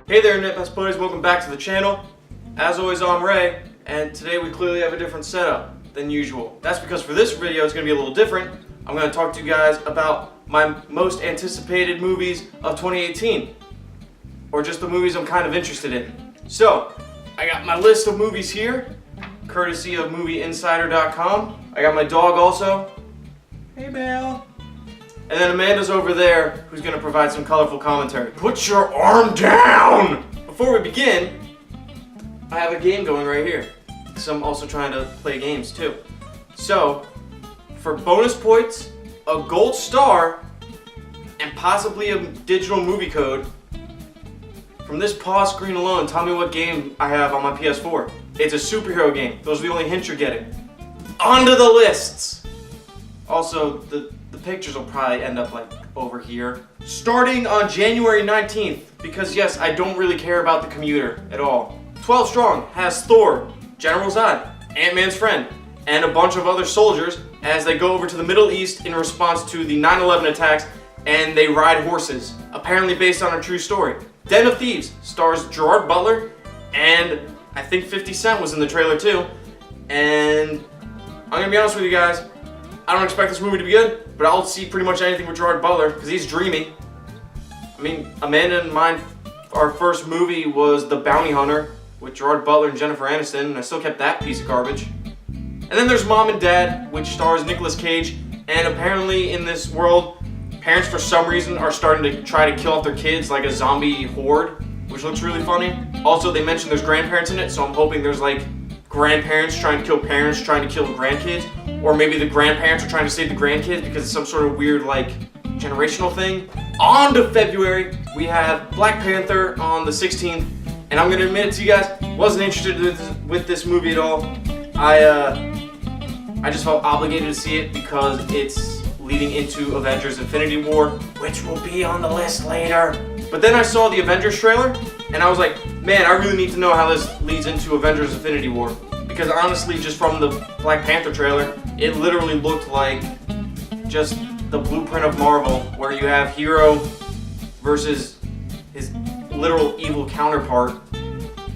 Hey there, Internet Best Buddies, welcome back to the channel. As always, I'm Ray, and today we clearly have a different setup than usual. That's because for this video, it's going to be a little different. I'm going to talk to you guys about my most anticipated movies of 2018. Or just the movies I'm kind of interested in. So, I got my list of movies here, courtesy of MovieInsider.com. I got my dog also. Hey, Belle. And then Amanda's over there, who's going to provide some colorful commentary. Put your arm down! Before we begin, I have a game going right here. Because I'm also trying to play games too. So, for bonus points, a gold star, and possibly a digital movie code, from this pause screen alone, tell me what game I have on my PS4. It's a superhero game. Those are the only hints you're getting. On to the lists! Also, the pictures will probably end up like over here. Starting on January 19th, because yes, I don't really care about the commuter at all. 12 Strong has Thor, General Zod, Ant-Man's friend, and a bunch of other soldiers as they go over to the Middle East in response to the 9/11 attacks, and they ride horses, apparently based on a true story. Den of Thieves stars Gerard Butler, and I think 50 Cent was in the trailer too. And I'm gonna be honest with you guys, I don't expect this movie to be good, but I'll see pretty much anything with Gerard Butler, because he's dreamy. I mean, Amanda and mine, our first movie was The Bounty Hunter, with Gerard Butler and Jennifer Aniston, and I still kept that piece of garbage. And then there's Mom and Dad, which stars Nicolas Cage, and apparently in this world, parents for some reason are starting to try to kill off their kids like a zombie horde, which looks really funny. Also, they mentioned there's grandparents in it, so I'm hoping there's like grandparents trying to kill parents, trying to kill the grandkids, or maybe the grandparents are trying to save the grandkids because it's some sort of weird like generational thing. On to February, we have Black Panther on the 16th, and I'm gonna admit it to you guys, wasn't interested with this movie at all. I just felt obligated to see it because it's leading into Avengers Infinity War, which will be on the list later. But then I saw the Avengers trailer, and I was like, man, I really need to know how this leads into Avengers Infinity War. Because honestly, just from the Black Panther trailer, it literally looked like just the blueprint of Marvel, where you have hero versus his literal evil counterpart.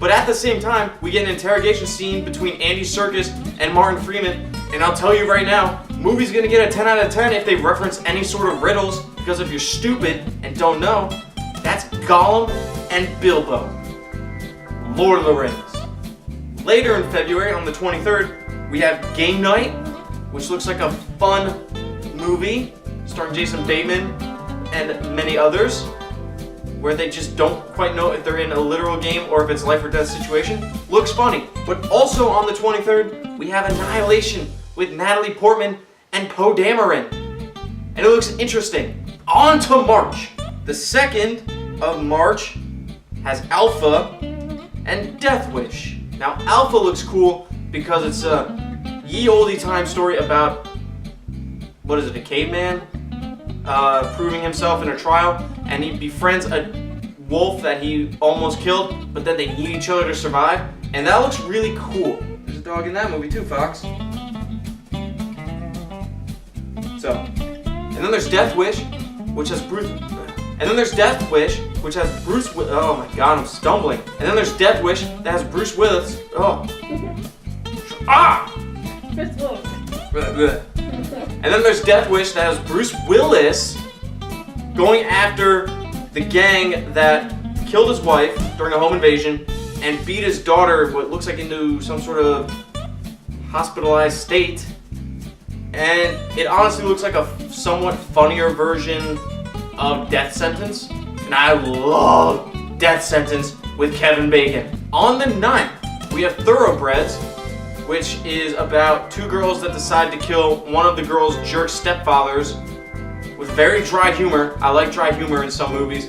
But at the same time, we get an interrogation scene between Andy Serkis and Martin Freeman, and I'll tell you right now, movie's gonna get a 10 out of 10 if they reference any sort of riddles, because if you're stupid and don't know, that's Gollum and Bilbo. Lord of the Rings. Later in February, on the 23rd, we have Game Night, which looks like a fun movie starring Jason Bateman and many others, where they just don't quite know if they're in a literal game or if it's life or death situation. Looks funny. But also on the 23rd, we have Annihilation with Natalie Portman and Poe Dameron. And it looks interesting. On to March. The 2nd of March has Alpha and Death Wish. Now, Alpha looks cool because it's a ye olde time story about, what is it, a caveman proving himself in a trial, and he befriends a wolf that he almost killed, but then they need each other to survive, and that looks really cool. There's a dog in that movie too, Fox. So, and then there's Death Wish, which has Bruce. And then there's Death Wish, which has Bruce. Oh my God, I'm stumbling. And then there's Death Wish that has Bruce Willis. Oh. Ah! And then there's Death Wish that has Bruce Willis going after the gang that killed his wife during a home invasion and beat his daughter, what looks like, into some sort of hospitalized state. And it honestly looks like a somewhat funnier version of Death Sentence. And I love Death Sentence with Kevin Bacon. On the 9th, we have Thoroughbreds, which is about two girls that decide to kill one of the girls' jerk stepfathers with very dry humor. I like dry humor in some movies.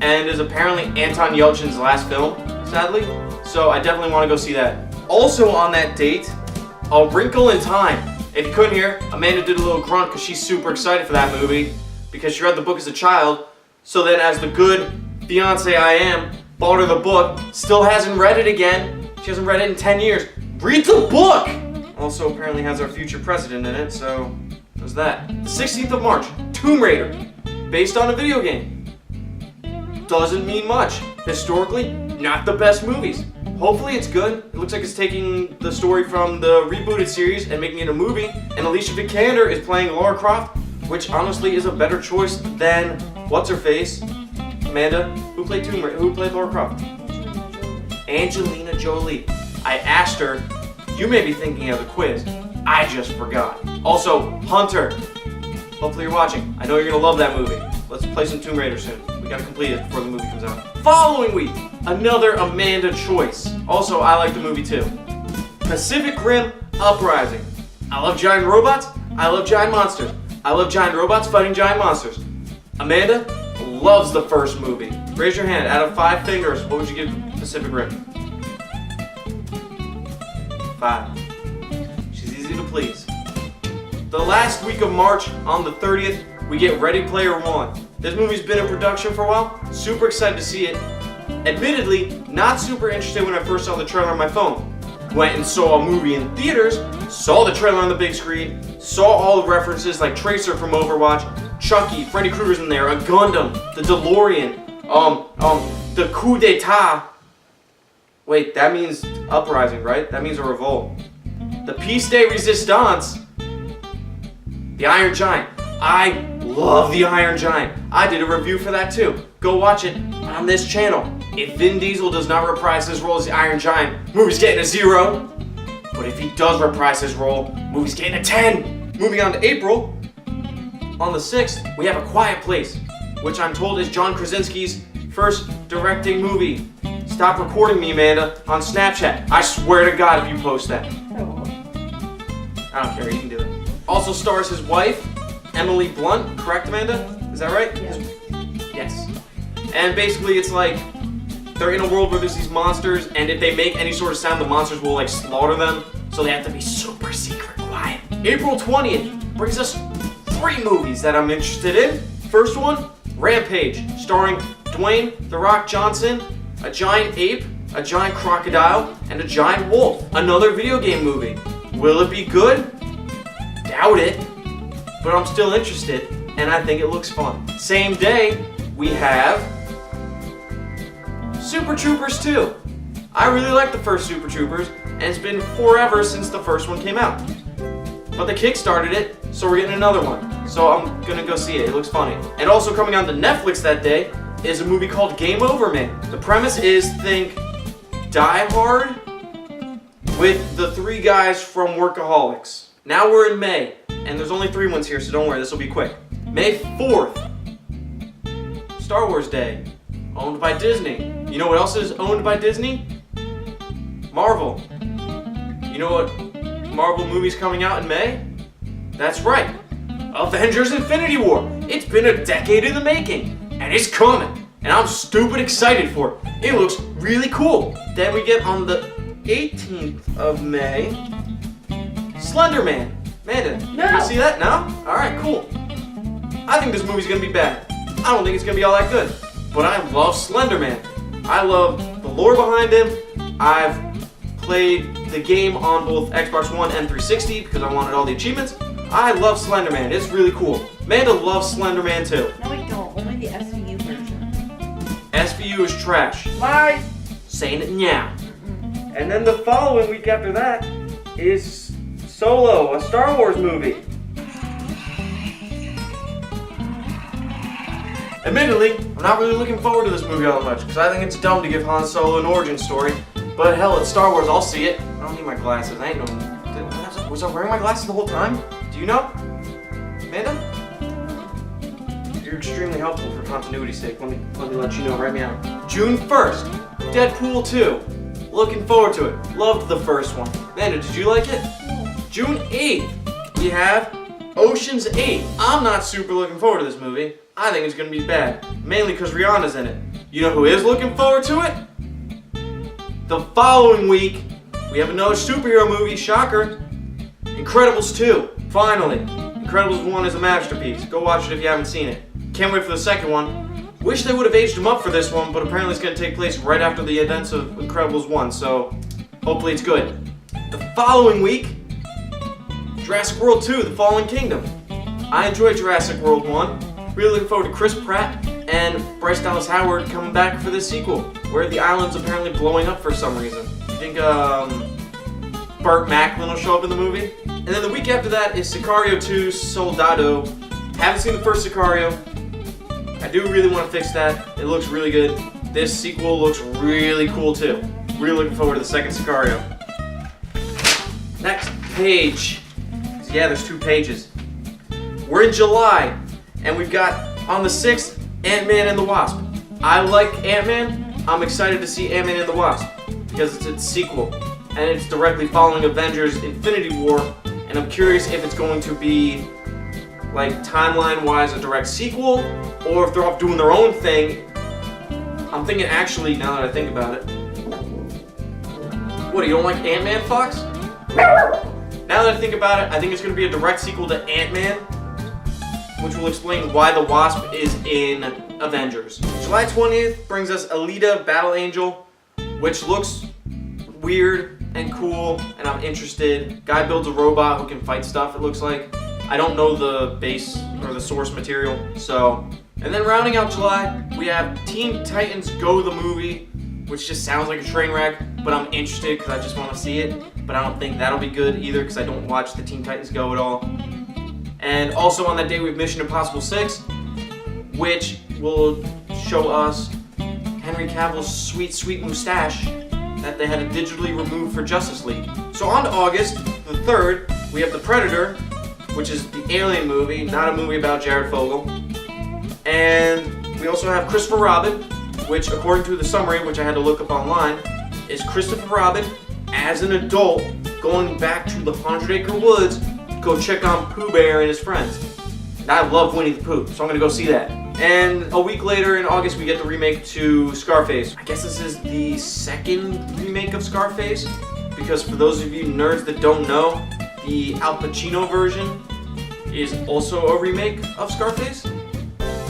And is apparently Anton Yelchin's last film, sadly. So I definitely want to go see that. Also on that date, A Wrinkle in Time. If you couldn't hear, Amanda did a little grunt because she's super excited for that movie because she read the book as a child. So then as the good fiance I am, bought her the book, still hasn't read it again. She hasn't read it in 10 years. Read the book! Also apparently has our future president in it, so there's that. The 16th of March, Tomb Raider, based on a video game. doesn't mean much. Historically, not the best movies. Hopefully it's good. It looks like it's taking the story from the rebooted series and making it a movie, and Alicia Vikander is playing Lara Croft, which honestly is a better choice than what's-her-face? Amanda, who played Lara Croft? Angelina Jolie. I asked her, you may be thinking of the quiz. I just forgot. Also, Hunter. Hopefully you're watching. I know you're gonna love that movie. Let's play some Tomb Raider soon. We gotta complete it before the movie comes out. Following week, another Amanda choice. Also, I like the movie too. Pacific Rim Uprising. I love giant robots. I love giant monsters. I love giant robots fighting giant monsters. Amanda loves the first movie. Raise your hand. Out of 5 fingers, what would you give Pacific Rim? 5. She's easy to please. The last week of March, on the 30th, we get Ready Player One. This movie's been in production for a while. Super excited to see it. Admittedly, not super interested when I first saw the trailer on my phone. Went and saw a movie in theaters, saw the trailer on the big screen, saw all the references like Tracer from Overwatch, Chucky, Freddy Krueger's in there, a Gundam, the DeLorean, the coup d'etat. Wait, that means uprising, right? That means a revolt. The Piece de Resistance, the Iron Giant. I love the Iron Giant. I did a review for that too. Go watch it on this channel. If Vin Diesel does not reprise his role as the Iron Giant, movie's getting a 0. But if he does reprise his role, movie's getting a 10. Moving on to April, on the 6th, we have A Quiet Place, which I'm told is John Krasinski's first directing movie. Stop recording me, Amanda, on Snapchat. I swear to God if you post that. I don't care, you can do it. Also stars his wife, Emily Blunt, correct, Amanda? Is that right? Yeah. Yes. And basically it's like, they're in a world where there's these monsters, and if they make any sort of sound, the monsters will like slaughter them, so they have to be super secret quiet. April 20th brings us 3 movies that I'm interested in. First one, Rampage, starring Dwayne "The Rock" Johnson, a giant ape, a giant crocodile, and a giant wolf. Another video game movie. Will it be good? Doubt it, but I'm still interested, and I think it looks fun. Same day, we have Super Troopers 2. I really like the first Super Troopers, and it's been forever since the first one came out. But they kickstarted it, so we're getting another one. So I'm gonna go see it, it looks funny. And also coming on to Netflix that day is a movie called Game Over Man. The premise is, think Die Hard with the 3 guys from Workaholics. Now we're in May, and there's only 3 ones here, so don't worry, this will be quick. May 4th, Star Wars Day, owned by Disney. You know what else is owned by Disney? Marvel. You know what Marvel movie's coming out in May? That's right, Avengers Infinity War. It's been a decade in the making, and it's coming, and I'm stupid excited for it. It looks really cool. Then we get on the 18th of May, Slender Man. Amanda, No. you see that? No? Alright, cool. I think this movie's gonna be bad. I don't think it's gonna be all that good. But I love Slender Man. I love the lore behind him. I've played the game on both Xbox One and 360 because I wanted all the achievements. I love Slender Man. It's really cool. Amanda loves Slender Man too. No, I don't. Only the SVU version. SVU is trash. Lies! Saying it now. And then the following week after that is Solo, a Star Wars movie. Admittedly, I'm not really looking forward to this movie all that much because I think it's dumb to give Han Solo an origin story. But hell, it's Star Wars, I'll see it. I don't need my glasses. I ain't no... Was I wearing my glasses the whole time? Do you know? Amanda? You're extremely helpful for continuity's sake. Let me let you know right now. June 1st, Deadpool 2. Looking forward to it. Loved the first one. Amanda, did you like it? June 8th, we have Ocean's 8. I'm not super looking forward to this movie. I think it's gonna be bad, mainly because Rihanna's in it. You know who is looking forward to it? The following week, we have another superhero movie, shocker, Incredibles 2. Finally, Incredibles 1 is a masterpiece. Go watch it if you haven't seen it. Can't wait for the second one. Wish they would have aged him up for this one, but apparently it's gonna take place right after the events of Incredibles 1, so hopefully it's good. The following week, Jurassic World 2, The Fallen Kingdom. I enjoyed Jurassic World 1. Really looking forward to Chris Pratt and and Bryce Dallas Howard coming back for this sequel, where the island's apparently blowing up for some reason. You think Burt Macklin will show up in the movie? And then the week after that is Sicario 2 Soldado. Haven't seen the first Sicario. I do really want to fix that. It looks really good. This sequel looks really cool too. Really looking forward to the second Sicario. Next page. Yeah, there's 2 pages. We're in July, and we've got on the 6th Ant-Man and the Wasp. I like Ant-Man. I'm excited to see Ant-Man and the Wasp because it's a sequel, and it's directly following Avengers Infinity War, and I'm curious if it's going to be like timeline-wise a direct sequel, or if they're off doing their own thing. I'm thinking actually, now that I think about it. What, you don't like Ant-Man, Fox? Now that I think about it, I think it's going to be a direct sequel to Ant-Man, which will explain why the Wasp is in Avengers. July 20th brings us Alita Battle Angel, which looks weird and cool, and I'm interested. Guy builds a robot who can fight stuff, it looks like. I don't know the base or the source material, so. And then rounding out July, we have Teen Titans Go the movie, which just sounds like a train wreck, but I'm interested because I just want to see it. But I don't think that'll be good either because I don't watch the Teen Titans Go at all. And also on that day we have Mission Impossible 6, which will show us Henry Cavill's sweet, sweet mustache that they had to digitally remove for Justice League. So on to August the 3rd, we have The Predator, which is the Alien movie, not a movie about Jared Fogle. And we also have Christopher Robin, which according to the summary, which I had to look up online, is Christopher Robin as an adult going back to the 100-acre woods to go check on Pooh Bear and his friends. And I love Winnie the Pooh, so I'm gonna go see that. And a week later in August, we get the remake to Scarface. I guess this is the second remake of Scarface, because for those of you nerds that don't know, the Al Pacino version is also a remake of Scarface.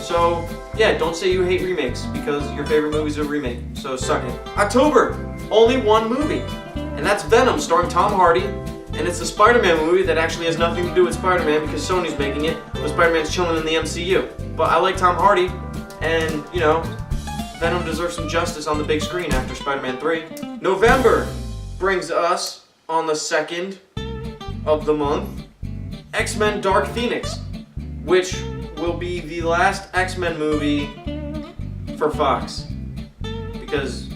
So, yeah, don't say you hate remakes, because your favorite movie's a remake, so suck it. October, only one movie, and that's Venom, starring Tom Hardy, and it's the Spider-Man movie that actually has nothing to do with Spider-Man because Sony's making it, but Spider-Man's chilling in the MCU. But I like Tom Hardy, and, you know, Venom deserves some justice on the big screen after Spider-Man 3. November brings us, on the 2nd of the month, X-Men Dark Phoenix, which will be the last X-Men movie for Fox, because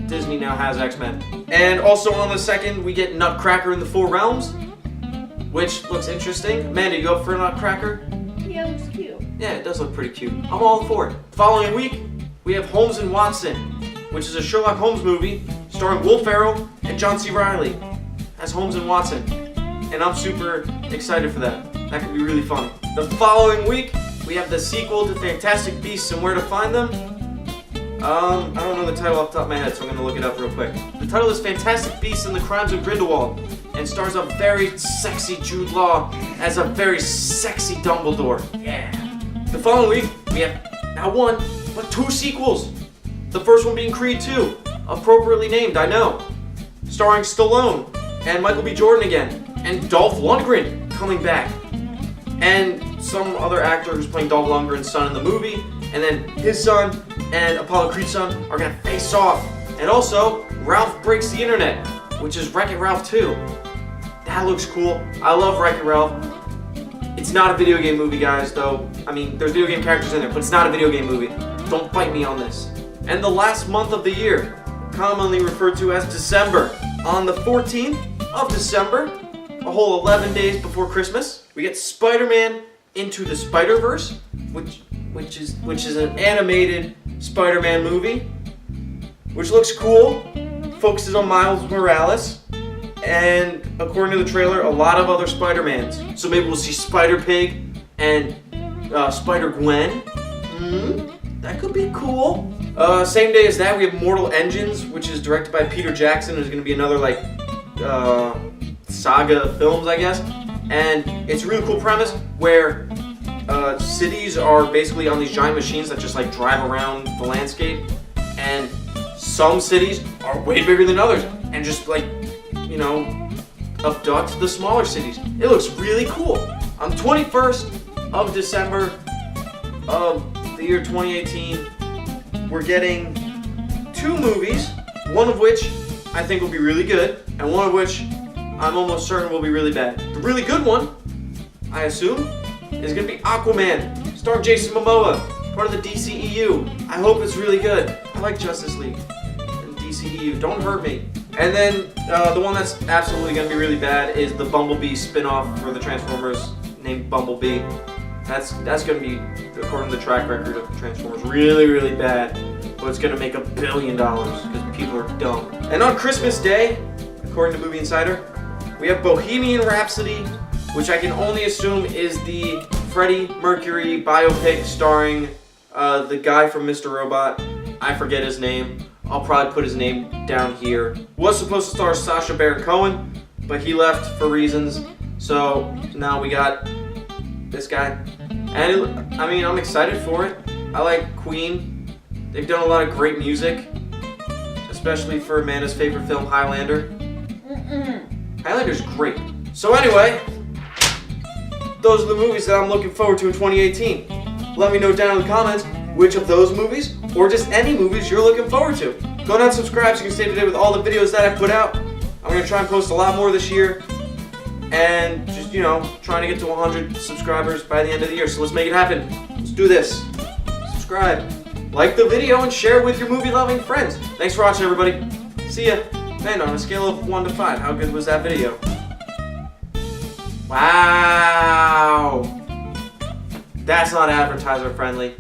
Disney now has X-Men. And also on the 2nd, we get Nutcracker in the Four Realms, which looks interesting. Amanda, you up for Nutcracker? Yeah, it looks cute. Yeah, it does look pretty cute. I'm all for it. The following week, we have Holmes and Watson, which is a Sherlock Holmes movie starring Will Ferrell and John C. Reilly as Holmes and Watson. And I'm super excited for that. That could be really funny. The following week, we have the sequel to Fantastic Beasts and Where to Find Them. I don't know the title off the top of my head, so I'm going to look it up real quick. The title is Fantastic Beasts and the Crimes of Grindelwald, and stars a very sexy Jude Law as a very sexy Dumbledore. Yeah. The following week, we have not one, but 2 sequels. The first one being Creed 2, appropriately named, I know. Starring Stallone and Michael B. Jordan again, and Dolph Lundgren coming back. And some other actor who's playing Dolph Lundgren's son in the movie, and then his son and Apollo Creed's son are gonna face off. And also, Ralph Breaks the Internet, which is Wreck-It Ralph 2. That looks cool. I love Wreck-It Ralph. It's not a video game movie, guys, though. I mean, there's video game characters in there, but it's not a video game movie. Don't fight me on this. And the last month of the year, commonly referred to as December. On the 14th of December, a whole 11 days before Christmas, we get Spider-Man Into the Spider-Verse, which is an animated Spider-Man movie, which looks cool, focuses on Miles Morales, and according to the trailer, a lot of other Spider-Mans. So maybe we'll see Spider-Pig and Spider-Gwen. That could be cool. Same day as that, we have Mortal Engines, which is directed by Peter Jackson. There's going to be another saga of films, I guess. And it's a really cool premise where cities are basically on these giant machines that just drive around the landscape, and some cities are way bigger than others and just abduct the smaller cities. It looks really cool. On the 21st of December of the the year 2018, we're getting 2 movies, one of which I think will be really good, and one of which I'm almost certain will be really bad. The really good one, I assume, is going to be Aquaman, starring Jason Momoa, part of the DCEU. I hope it's really good. I like Justice League and DCEU. Don't hurt me. And then the one that's absolutely going to be really bad is the Bumblebee spin-off for the Transformers named Bumblebee. That's going to be, according to the track record of Transformers, really, really bad. But it's going to make $1 billion because people are dumb. And on Christmas Day, according to Movie Insider, we have Bohemian Rhapsody, which I can only assume is the Freddie Mercury biopic starring the guy from Mr. Robot. I forget his name. I'll probably put his name down here. Was supposed to star Sacha Baron Cohen, but he left for reasons. So now we got this guy. And I'm excited for it. I like Queen. They've done a lot of great music, especially for Amanda's favorite film, Highlander. Highlander's great. So anyway, those are the movies that I'm looking forward to in 2018. Let me know down in the comments which of those movies, or just any movies you're looking forward to. Go down and subscribe so you can stay up to date with all the videos that I put out. I'm going to try and post a lot more this year. And just, trying to get to 100 subscribers by the end of the year. So let's make it happen. Let's do this. Subscribe. Like the video and share it with your movie-loving friends. Thanks for watching, everybody. See ya. Man, on a scale of 1 to 5, how good was that video? Wow. That's not advertiser friendly.